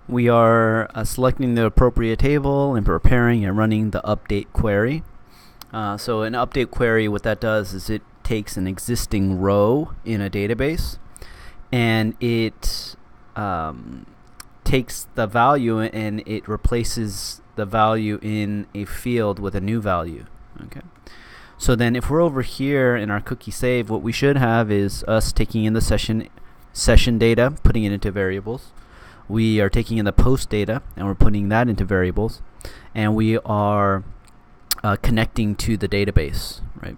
we are selecting the appropriate table and preparing and running the update query. So an update query, what that does is it takes an existing row in a database and it takes the value and it replaces the value in a field with a new value. Okay. So then if we're over here in our cookie save, what we should have is us taking in the session data, putting it into variables. We are taking in the post data and we're putting that into variables, and we are connecting to the database, right?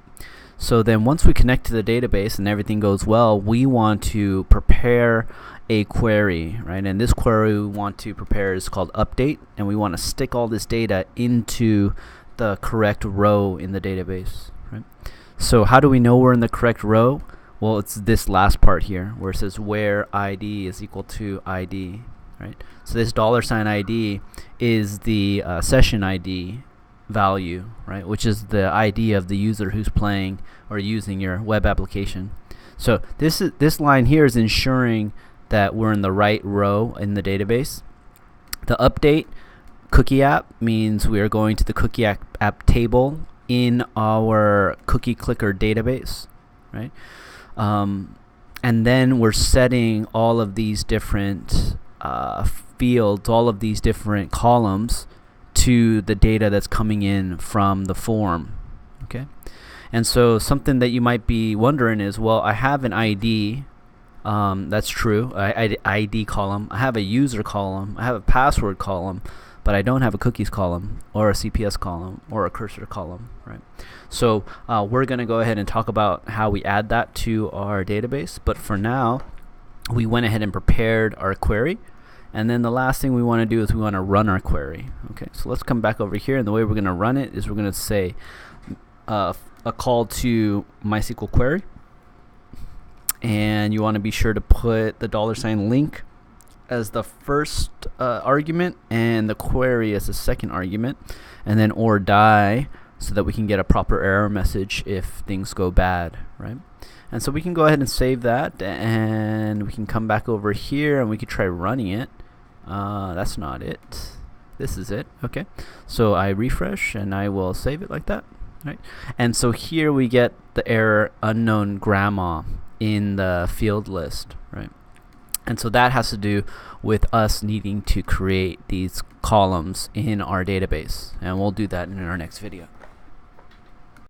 So then once we connect to the database and everything goes well, we want to prepare a query, right? And this query we want to prepare is called update, and we want to stick all this data into the correct row in the database, right? So how do we know we're in the correct row? Well, it's this last part here where it says where ID is equal to ID, right? So this $ID is the session ID value, right, which is the ID of the user who's playing or using your web application. So this line here is ensuring that we're in the right row in the database. The update cookie app means we are going to the cookie app table in our cookie clicker database, right? And then we're setting all of these different fields, all of these different columns to the data that's coming in from the form. Okay, and so something that you might be wondering is, well, I have an ID. That's true. ID column. I have a user column. I have a password column, but I don't have a cookies column or a CPS column or a cursor column, right? So we're going to go ahead and talk about how we add that to our database. But for now, we went ahead and prepared our query. And then the last thing we want to do is we want to run our query. Okay, so let's come back over here, and the way we're going to run it is we're going to say a call to MySQL query, and you want to be sure to put the $link as the first argument and the query as the second argument, and then or die so that we can get a proper error message if things go bad, right? And so we can go ahead and save that, and we can come back over here and we could try running it. That's not it. This is it. Okay. So I refresh and I will save it like that. Right. And so here we get the error unknown grandma in the field list. Right. And so that has to do with us needing to create these columns in our database. And we'll do that in our next video.